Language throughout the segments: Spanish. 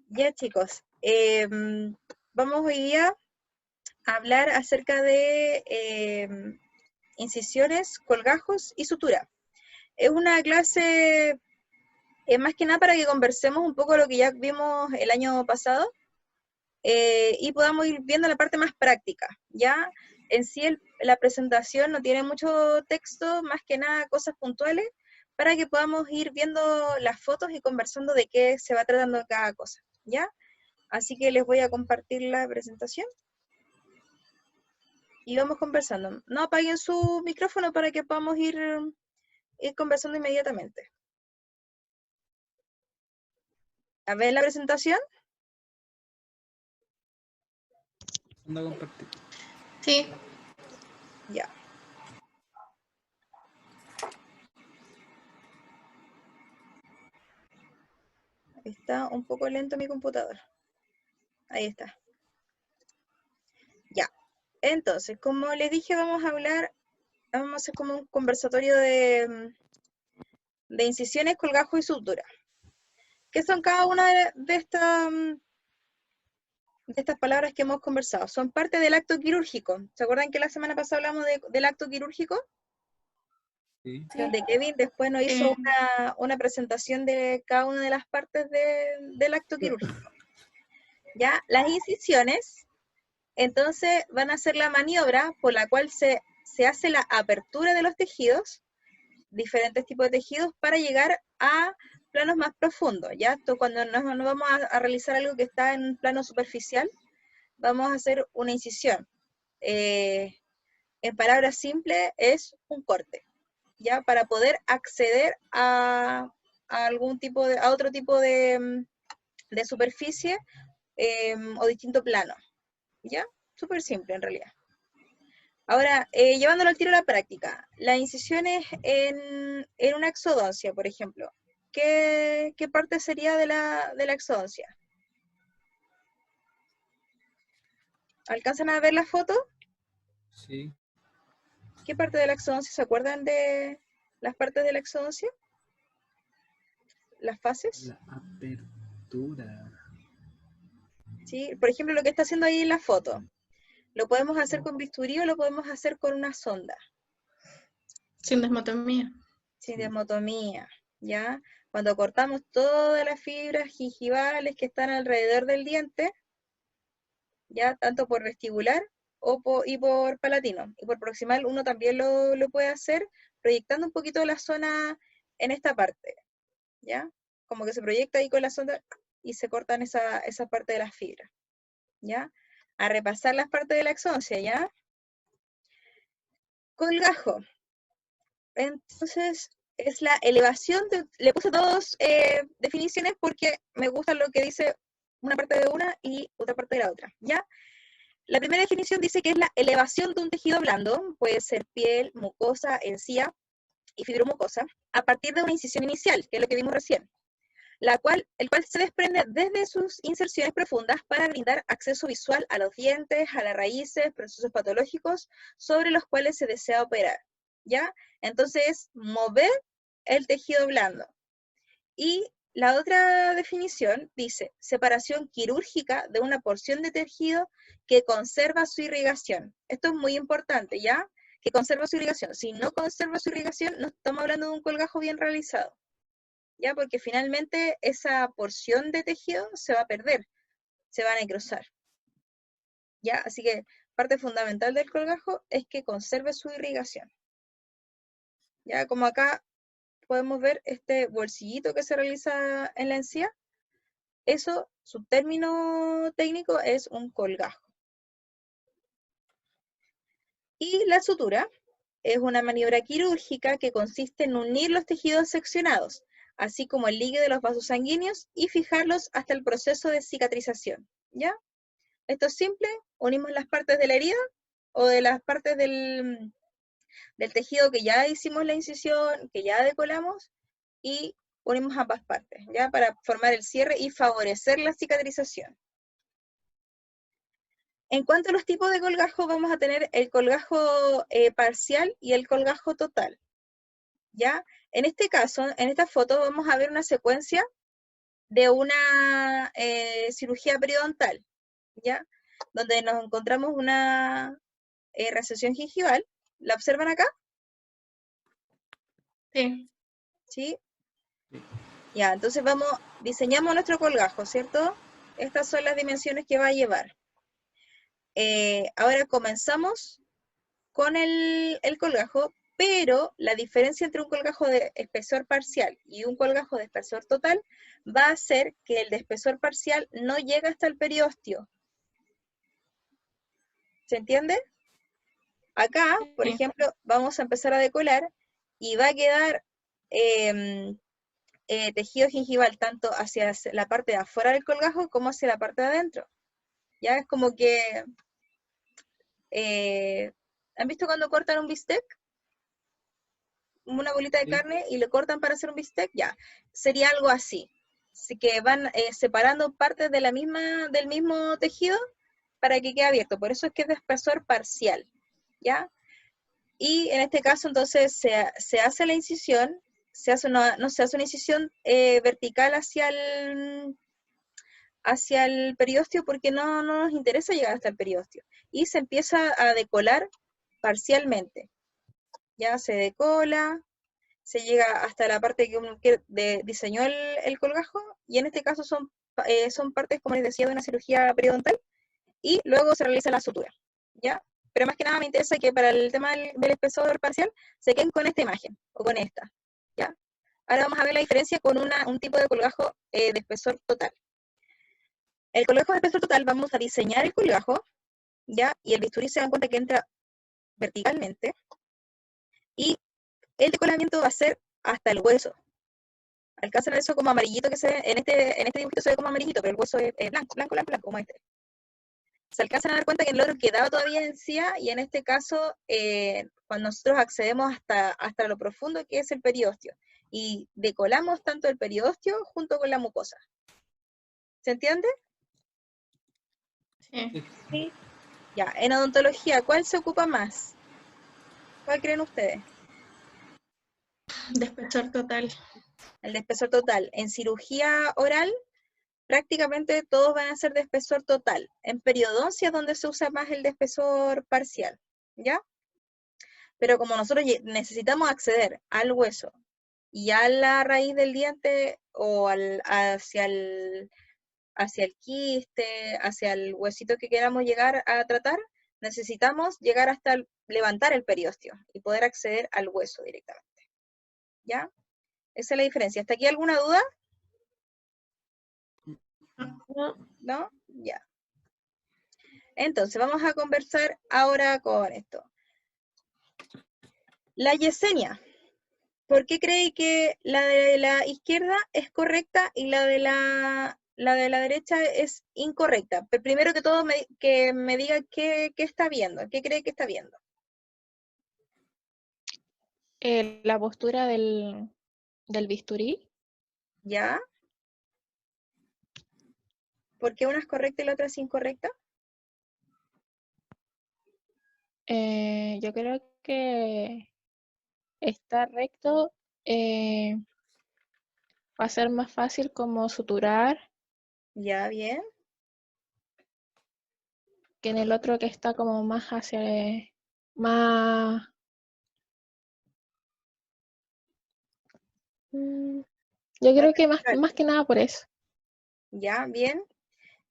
Ya chicos, vamos hoy día a hablar acerca de incisiones, colgajos y sutura. Es una clase más que nada para que conversemos un poco lo que ya vimos el año pasado y podamos ir viendo la parte más práctica. Ya en sí la presentación no tiene mucho texto, más que nada cosas puntuales, para que podamos ir viendo las fotos y conversando de qué se va tratando cada cosa. ¿Ya? Así que les voy a compartir la presentación y vamos conversando. No apaguen su micrófono para que podamos ir conversando inmediatamente. A ver la presentación. Anda a compartir. Sí. Ya. Está un poco lento mi computador. Ahí está. Ya. Entonces, como les dije, vamos a hacer como un conversatorio de incisiones, colgajo y sutura. ¿Qué son cada una de estas palabras que hemos conversado? Son parte del acto quirúrgico. ¿Se acuerdan que la semana pasada hablamos del acto quirúrgico? Sí. Donde Kevin después nos hizo una presentación de cada una de las partes del acto quirúrgico. ¿Ya? Las incisiones, entonces, van a ser la maniobra por la cual se hace la apertura de los tejidos, diferentes tipos de tejidos, para llegar a planos más profundos. ¿Ya? Esto cuando nos vamos a realizar algo que está en un plano superficial, vamos a hacer una incisión. En palabras simples, es un corte. ¿Ya? Para poder acceder a otro tipo de superficie o distinto plano. ¿Ya? Súper simple en realidad. Ahora, llevándolo al tiro a la práctica, las incisiones en una exodoncia, por ejemplo, ¿qué parte sería de la exodoncia? ¿Alcanzan a ver la foto? Sí. ¿Qué parte de la exodoncia se acuerdan de las partes de la exodoncia? ¿Las fases? La apertura. ¿Sí? Por ejemplo, lo que está haciendo ahí en la foto. Lo podemos hacer con bisturí o lo podemos hacer con una sonda. Sin desmotomía. Sin desmotomía, ¿ya? Cuando cortamos todas las fibras gingivales que están alrededor del diente, ¿ya? Tanto por vestibular y por palatino. Y por proximal uno también lo puede hacer proyectando un poquito la zona en esta parte, ¿ya? Como que se proyecta ahí con la sonda y se cortan esa parte de las fibras, ¿ya? A repasar las partes de la exoncia, ¿ya? Colgajo. Entonces, es la elevación le puse dos definiciones porque me gusta lo que dice una parte de una y otra parte de la otra, ¿ya? La primera definición dice que es la elevación de un tejido blando, puede ser piel, mucosa, encía y fibromucosa, a partir de una incisión inicial, que es lo que vimos recién, el cual se desprende desde sus inserciones profundas para brindar acceso visual a los dientes, a las raíces, procesos patológicos sobre los cuales se desea operar, ¿ya? Entonces, mover el tejido blando. Y la otra definición dice, separación quirúrgica de una porción de tejido que conserva su irrigación. Esto es muy importante, ¿ya? Que conserva su irrigación. Si no conserva su irrigación, no estamos hablando de un colgajo bien realizado, ¿ya? Porque finalmente esa porción de tejido se va a perder, se va a necrosar, ¿ya? Así que parte fundamental del colgajo es que conserve su irrigación. Ya como acá podemos ver este bolsillito que se realiza en la encía, eso, su término técnico es un colgajo. Y la sutura es una maniobra quirúrgica que consiste en unir los tejidos seccionados, así como el ligue de los vasos sanguíneos, y fijarlos hasta el proceso de cicatrización, ¿ya? Esto es simple, unimos las partes de la herida o de las partes del tejido que ya hicimos la incisión, que ya decolamos, y unimos ambas partes, ¿ya? Para formar el cierre y favorecer la cicatrización. En cuanto a los tipos de colgajo, vamos a tener el colgajo parcial y el colgajo total, ¿ya? En este caso, en esta foto, vamos a ver una secuencia de una cirugía periodontal, ¿ya? Donde nos encontramos una recesión gingival. ¿La observan acá? Sí. ¿Sí? Ya, entonces diseñamos nuestro colgajo, ¿cierto? Estas son las dimensiones que va a llevar. Ahora comenzamos con el colgajo, pero la diferencia entre un colgajo de espesor parcial y un colgajo de espesor total va a ser que el de espesor parcial no llega hasta el periósteo. ¿Se entiende? Acá, por Sí. ejemplo, vamos a empezar a decolar y va a quedar tejido gingival tanto hacia la parte de afuera del colgajo como hacia la parte de adentro. Ya es como que, ¿han visto cuando cortan un bistec? Una bolita de Sí. carne y le cortan para hacer un bistec, ya, sería algo así. Así que van separando partes de del mismo tejido para que quede abierto. Por eso es que es de espesor parcial, ¿ya? Y en este caso, entonces, se hace la incisión, no se hace una incisión vertical hacia el periósteo porque no nos interesa llegar hasta el periósteo. Y se empieza a decolar parcialmente. Ya se decola, se llega hasta la parte que uno diseñó el colgajo, y en este caso son partes, como les decía, de una cirugía periodontal, y luego se realiza la sutura, ¿ya? Pero más que nada me interesa que para el tema del espesor parcial se queden con esta imagen, o con esta, ¿ya? Ahora vamos a ver la diferencia con un tipo de colgajo de espesor total. El colgajo de espesor total, vamos a diseñar el colgajo, ¿ya? Y el bisturí se dan cuenta que entra verticalmente, y el decolamiento va a ser hasta el hueso. Alcanzan a ver eso como amarillito que se ve, en este dibujito se ve como amarillito, pero el hueso es blanco, blanco, blanco, blanco, como este. Se alcanzan a dar cuenta que en el otro quedaba todavía encía, y en este caso, cuando nosotros accedemos hasta lo profundo que es el periósteo, y decolamos tanto el periósteo junto con la mucosa. ¿Se entiende? Sí. Sí. Ya, en odontología, ¿cuál se ocupa más? ¿Cuál creen ustedes? De espesor total. El de espesor total. En cirugía oral, prácticamente todos van a ser de espesor total. En periodoncia es donde se usa más el de espesor parcial, ¿ya? Pero como nosotros necesitamos acceder al hueso y a la raíz del diente o hacia el quiste, hacia el huesito que queramos llegar a tratar, necesitamos llegar hasta levantar el periósteo y poder acceder al hueso directamente, ¿ya? Esa es la diferencia. ¿Hasta aquí alguna duda? No. ¿No? Ya. Entonces, vamos a conversar ahora con esto. La Yesenia, ¿por qué cree que la de la izquierda es correcta y la de la derecha es incorrecta? Pero primero que todo, que me diga qué está viendo, qué cree que está viendo. La postura del bisturí. ¿Ya? ¿Por qué una es correcta y la otra es incorrecta? Yo creo que está recto. Va a ser más fácil como suturar ¿Ya? Bien. que en el otro que está como más hacia más. Yo Más creo que vertical. más que nada por eso. ¿Ya? Bien.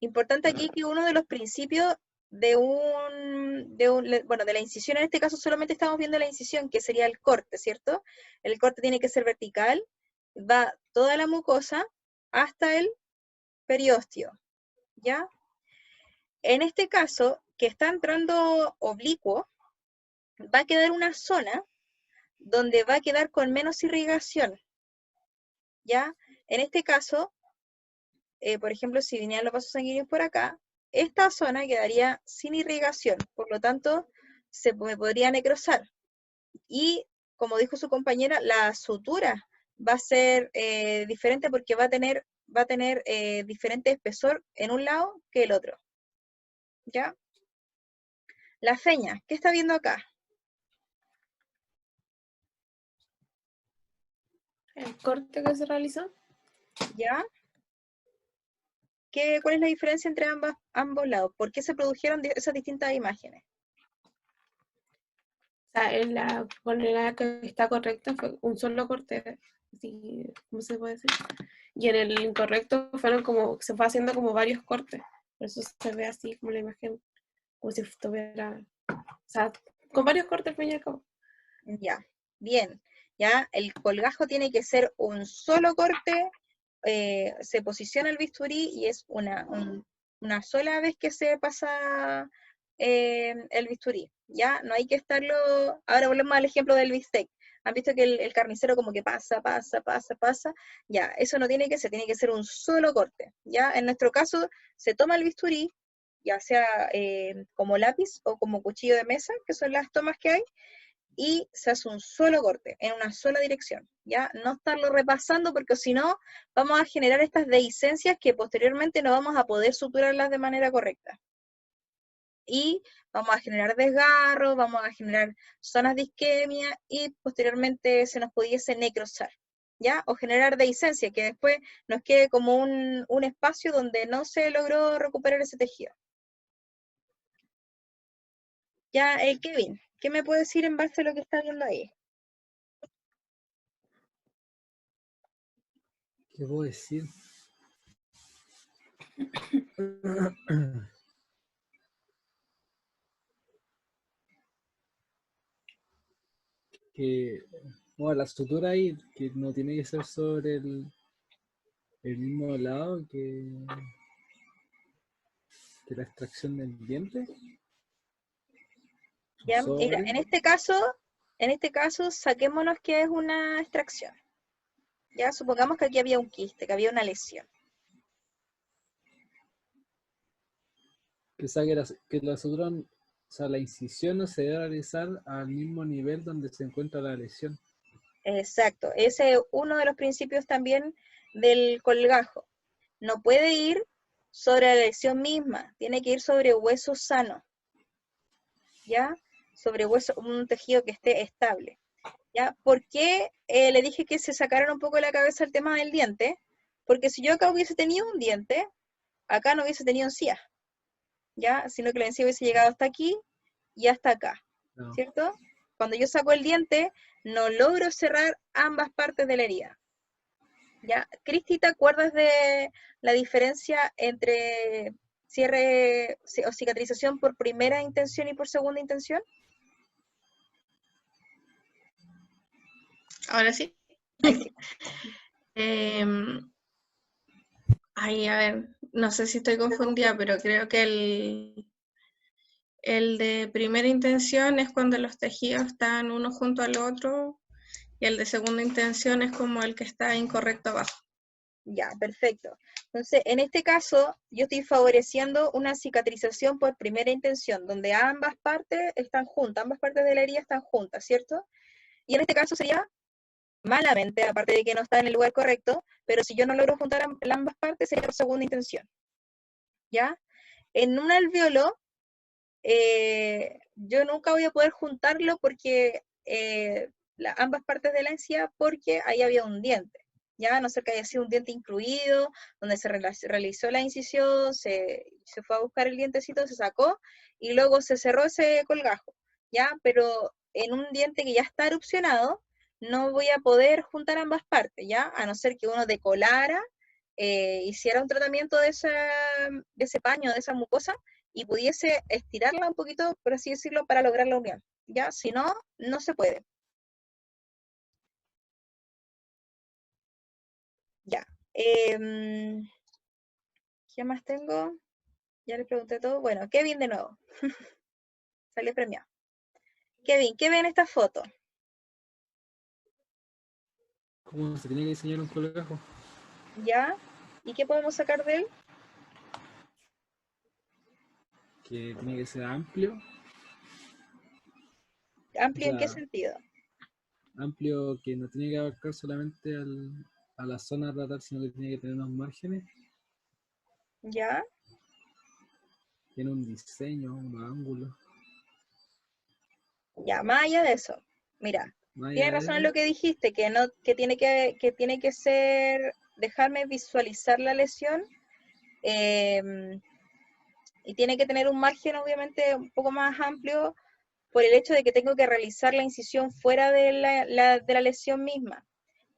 Importante aquí que uno de los principios bueno, de la incisión, en este caso solamente estamos viendo la incisión, que sería el corte, ¿cierto? El corte tiene que ser vertical, va toda la mucosa hasta el periósteo, ¿ya? En este caso, que está entrando oblicuo, va a quedar una zona donde va a quedar con menos irrigación, ¿ya? En este caso, por ejemplo, si vinieran los vasos sanguíneos por acá, esta zona quedaría sin irrigación, por lo tanto, me podría necrosar. Y, como dijo su compañera, la sutura va a ser diferente porque va a tener diferente espesor en un lado que el otro. ¿Ya? La feña, ¿qué está viendo acá? El corte que se realizó. ¿Ya? ¿Cuál es la diferencia entre ambos lados? ¿Por qué se produjeron esas distintas imágenes? O sea, en la polera que está correcta fue un solo corte, así, ¿cómo se puede decir? Y en el incorrecto fueron como, se fue haciendo como varios cortes. Por eso se ve así como la imagen, como si estuviera, o sea, con varios cortes al fin y al cabo. Ya, bien. Ya, el colgajo tiene que ser un solo corte, se posiciona el bisturí y es una sola vez que se pasa el bisturí. Ya, no hay que estarlo. Ahora volvemos al ejemplo del bistec. Han visto que el carnicero como que pasa, pasa, pasa, pasa. Ya, eso no tiene que ser, tiene que ser un solo corte. Ya, en nuestro caso, se toma el bisturí, ya sea como lápiz o como cuchillo de mesa, que son las tomas que hay, y se hace un solo corte, en una sola dirección, ¿ya? No estarlo repasando porque si no, vamos a generar estas dehiscencias que posteriormente no vamos a poder suturarlas de manera correcta. Y vamos a generar desgarro, vamos a generar zonas de isquemia y posteriormente se nos pudiese necrosar, ¿ya? O generar dehiscencia, que después nos quede como un espacio donde no se logró recuperar ese tejido. Ya, Kevin, ¿qué me puede decir en base a lo que está viendo ahí? ¿Qué puedo decir? Que bueno, la sutura ahí, que no tiene que ser sobre el mismo lado que la extracción del diente. Ya, mira, Sobre. en este caso, saquémonos que es una extracción. Ya, supongamos que aquí había un quiste, que había una lesión. Que la sutura, o sea, la incisión no se debe realizar al mismo nivel donde se encuentra la lesión. Exacto, ese es uno de los principios también del colgajo. No puede ir sobre la lesión misma, tiene que ir sobre hueso sano, ¿ya? Sobre hueso, un tejido que esté estable, ¿ya? ¿Por qué le dije que se sacaran un poco de la cabeza el tema del diente? Porque si yo acá hubiese tenido un diente, acá no hubiese tenido encía, ¿ya? Sino que la encía hubiese llegado hasta aquí y hasta acá, No. ¿cierto? Cuando yo saco el diente, no logro cerrar ambas partes de la herida. ¿Ya? Cristi, ¿te acuerdas de la diferencia entre cierre o cicatrización por primera intención y por segunda intención? Ahora sí. Ahí sí. Ay, a ver, no sé si estoy confundida, pero creo que el de primera intención es cuando los tejidos están uno junto al otro y el de segunda intención es como el que está incorrecto abajo. Ya, perfecto. Entonces, en este caso, yo estoy favoreciendo una cicatrización por primera intención, donde ambas partes están juntas, ambas partes de la herida están juntas, ¿cierto? Y en este caso sería malamente, aparte de que no está en el lugar correcto, pero si yo no logro juntar ambas partes, sería por segunda intención, ¿ya? En un alveolo, yo nunca voy a poder juntarlo porque ambas partes de la encía, porque ahí había un diente, ¿ya? A no ser que haya sido un diente incluido, donde se realizó la incisión, se fue a buscar el dientecito, se sacó, y luego se cerró ese colgajo, ¿ya? Pero en un diente que ya está erupcionado, no voy a poder juntar ambas partes, ¿ya? A no ser que uno decolara, hiciera un tratamiento de ese paño, de esa mucosa, y pudiese estirarla un poquito, por así decirlo, para lograr la unión, ¿ya? Si no, no se puede. Ya. ¿Qué más tengo? Ya les pregunté todo. Bueno, Kevin de nuevo. Salió premiado. Kevin, ¿qué ve en esta foto? ¿Cómo se tiene que diseñar un colgajo? ¿Ya? ¿Y qué podemos sacar de él? Que tiene que ser amplio. O ¿Amplio en qué sea, sentido? amplio que no tiene que abarcar solamente a la zona a tratar, sino que tiene que tener unos márgenes. ¿Ya? Tiene un diseño, unos ángulos. Ya, más allá de eso. Mira, Más allá tienes de razón en eso, lo que dijiste, que tiene que ser, dejarme visualizar la lesión y tiene que tener un margen obviamente un poco más amplio por el hecho de que tengo que realizar la incisión fuera de la lesión misma,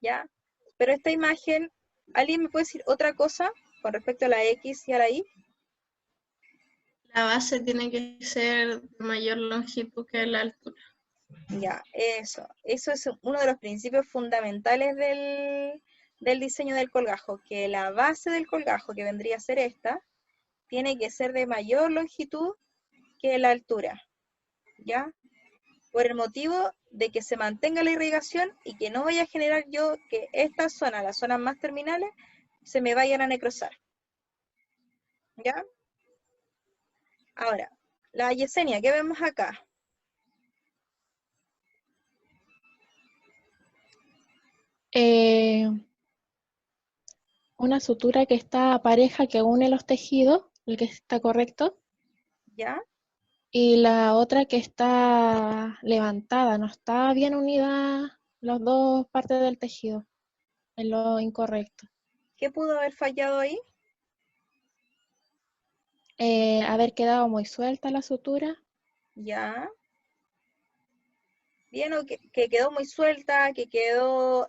¿ya? Pero esta imagen, ¿alguien me puede decir otra cosa con respecto a la X y a la Y? La base tiene que ser de mayor longitud que la altura. Ya, eso es uno de los principios fundamentales del diseño del colgajo, que la base del colgajo, que vendría a ser esta, tiene que ser de mayor longitud que la altura, ¿ya? Por el motivo de que se mantenga la irrigación y que no vaya a generar yo que esta zona, las zonas más terminales, se me vayan a necrosar, ¿ya? Ahora, la Yesenia, ¿qué vemos acá? Una sutura que está pareja, que une los tejidos, el que está correcto, ¿Ya? y la otra que está levantada, no está bien unida las dos partes del tejido, es lo incorrecto. ¿Qué pudo haber fallado ahí? Haber quedado muy suelta la sutura. ¿Ya? Bien, o que quedó muy suelta, que quedó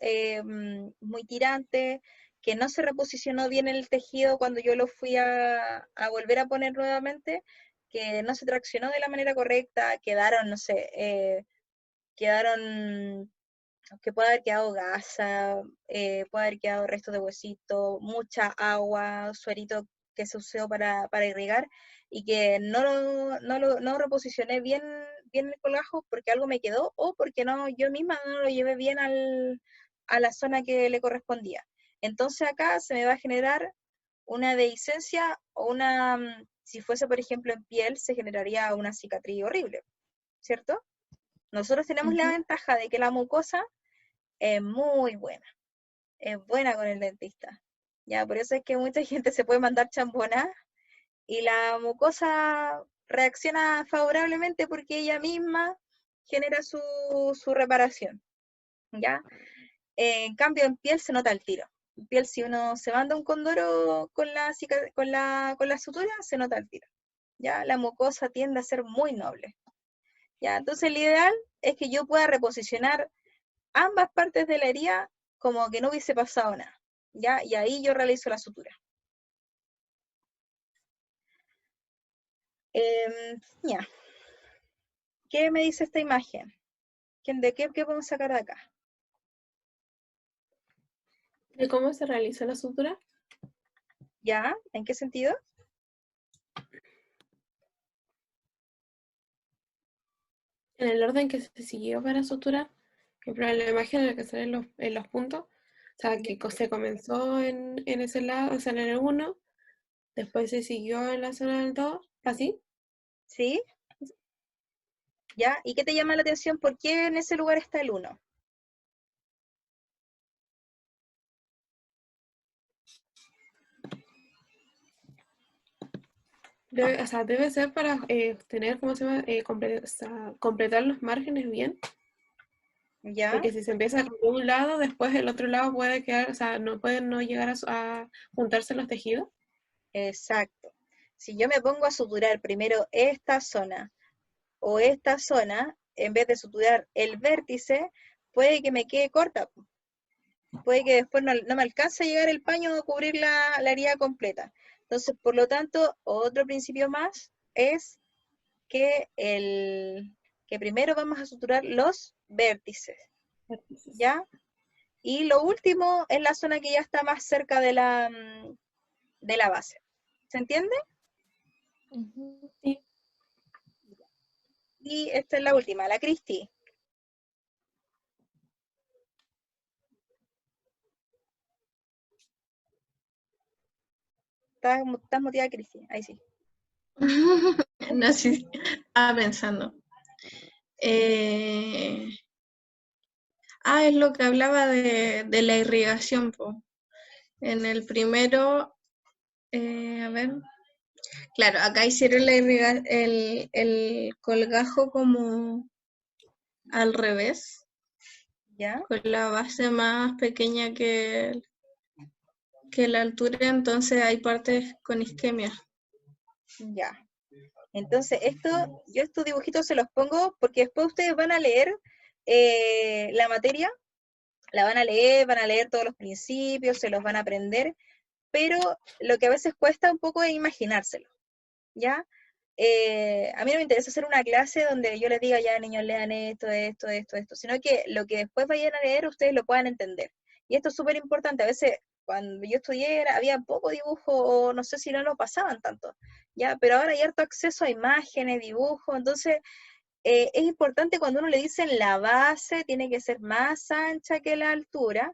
muy tirante, que no se reposicionó bien el tejido cuando yo lo fui a volver a poner nuevamente, que no se traccionó de la manera correcta, quedaron, no sé, quedaron, que puede haber quedado gasa, puede haber quedado restos de huesito, mucha agua, suerito que se usó para irrigar, y que no reposicioné bien el colgajo porque algo me quedó o porque yo misma no lo llevé bien a la zona que le correspondía. Entonces acá se me va a generar una dehiscencia o si fuese por ejemplo en piel, se generaría una cicatriz horrible, ¿cierto? Nosotros tenemos la ventaja de que la mucosa es muy buena, es buena con el dentista. Ya, por eso es que mucha gente se puede mandar chamboná y la mucosa reacciona favorablemente porque ella misma genera su reparación, ¿ya? En cambio, en piel se nota el tiro. En piel, si uno se manda un condoro con la sutura, se nota el tiro, ¿ya? La mucosa tiende a ser muy noble, ¿ya? Entonces, el ideal es que yo pueda reposicionar ambas partes de la herida como que no hubiese pasado nada, ¿ya? Y ahí yo realizo la sutura. Ya. ¿Qué me dice esta imagen? ¿De qué podemos sacar de acá? ¿De cómo se realiza la sutura? ¿Ya? ¿En qué sentido? En el orden que se siguió para suturar, por ejemplo, en la imagen en la que salen los puntos, o sea, que se comenzó en ese lado, o sea, en el 1, después se siguió en la zona del 2, ¿así? ¿Sí? ¿Ya? ¿Y qué te llama la atención? ¿Por qué en ese lugar está el 1? Debe ser para tener, ¿cómo se llama? Completar los márgenes bien. ¿Ya? Porque si se empieza con un lado, después el otro lado puede quedar, o sea, no pueden no llegar a juntarse los tejidos. Exacto. Si yo me pongo a suturar primero esta zona o esta zona, en vez de suturar el vértice, puede que me quede corta. Puede que después no me alcance a llegar el paño a cubrir la herida completa. Entonces, por lo tanto, otro principio más es que primero vamos a suturar los vértices, ¿ya? Y lo último es la zona que ya está más cerca de la base. ¿Se entiende? Sí. Y esta es la última, la Cristi. ¿Estás motivada, Cristi? Ahí sí. No, sí, estaba pensando. Es lo que hablaba de la irrigación, po. En el primero, a ver, claro, acá hicieron el colgajo como al revés, ¿Ya? con la base más pequeña que que la altura, entonces hay partes con isquemia. Ya. Entonces, yo estos dibujitos se los pongo porque después ustedes van a leer la materia, la van a leer todos los principios, se los van a aprender, pero lo que a veces cuesta un poco es imaginárselo, ¿ya? A mí no me interesa hacer una clase donde yo les diga, ya niños, lean esto, sino que lo que después vayan a leer ustedes lo puedan entender. Y esto es súper importante, a veces cuando yo estudié había poco dibujo, o no sé si no lo pasaban tanto, ¿ya? Pero ahora hay harto acceso a imágenes, dibujos, entonces es importante cuando uno le dicen la base tiene que ser más ancha que la altura,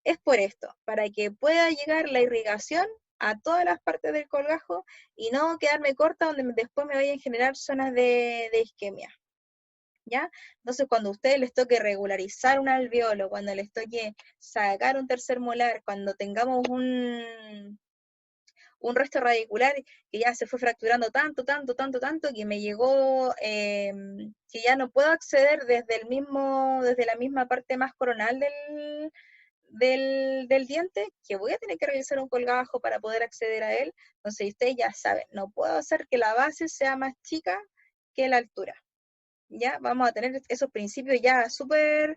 es por esto, para que pueda llegar la irrigación a todas las partes del colgajo y no quedarme corta donde después me vayan a generar zonas de isquemia, ¿ya? Entonces cuando a ustedes les toque regularizar un alveolo, cuando les toque sacar un tercer molar, cuando tengamos un resto radicular que ya se fue fracturando tanto, que me llegó, que ya no puedo acceder desde la misma parte más coronal del diente, que voy a tener que realizar un colgajo para poder acceder a él. Entonces ustedes ya saben, no puedo hacer que la base sea más chica que la altura. Ya vamos a tener esos principios ya súper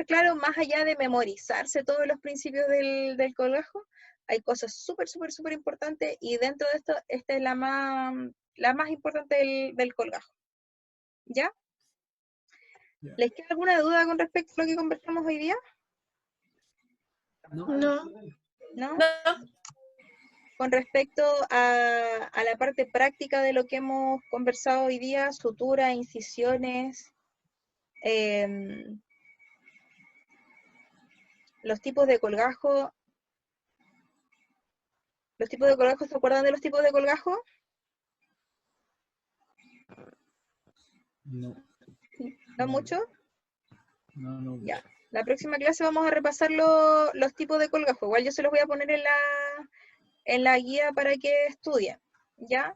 claros, más allá de memorizarse todos los principios del colgajo. Hay cosas súper importantes, y dentro de esto, esta es la más importante del colgajo. ¿Ya? Ya. ¿Les queda alguna duda con respecto a lo que conversamos hoy día? No, No, ¿No? No, Con respecto a la parte práctica de lo que hemos conversado hoy día, sutura, incisiones, los tipos de colgajo. ¿Los tipos de colgajo, se acuerdan de los tipos de colgajo? no, ¿No mucho? no. Ya. La próxima clase vamos a repasar los tipos de colgajo. Igual yo se los voy a poner en la guía para que estudien. ¿Ya?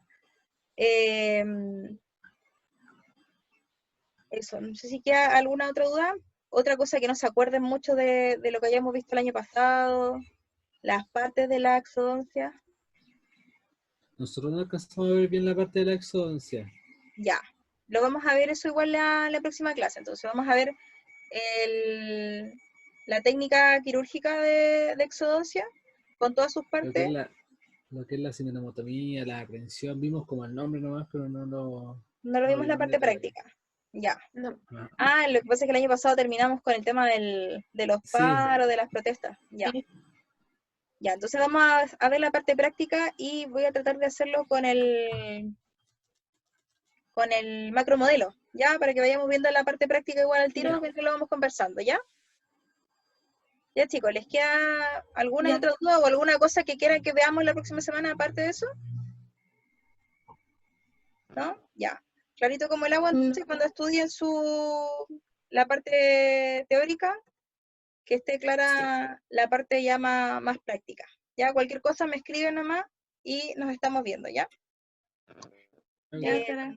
Eso, no sé si queda alguna otra duda. Otra cosa que no se acuerden mucho de lo que hayamos visto el año pasado, las partes de la exodoncia. Nosotros no alcanzamos a ver bien la parte de la exodoncia. Ya, lo vamos a ver eso igual la próxima clase. Entonces vamos a ver la técnica quirúrgica de exodoncia con todas sus Lo que partes. es lo que es la cinematomía, la aprehensión, vimos como el nombre nomás, pero no No lo no vimos la vimos en parte detalle. práctica. Ya. no. Ah, lo que pasa es que el año pasado terminamos con el tema de los Sí, paros, de las protestas. Ya. Sí. Ya, entonces vamos a ver la parte práctica y voy a tratar de hacerlo con el macromodelo, ¿ya? Para que vayamos viendo la parte práctica igual al tiro Ya. mientras lo vamos conversando, ¿ya? Ya, chicos, ¿les queda alguna Ya. otra duda o alguna cosa que quieran que veamos la próxima semana aparte de eso? ¿No? Ya. Clarito como el agua, entonces cuando estudien la parte teórica, que esté clara la parte ya más práctica. Ya, cualquier cosa me escriben nomás y nos estamos viendo, ¿ya? ok. Ya, Eh, Clara.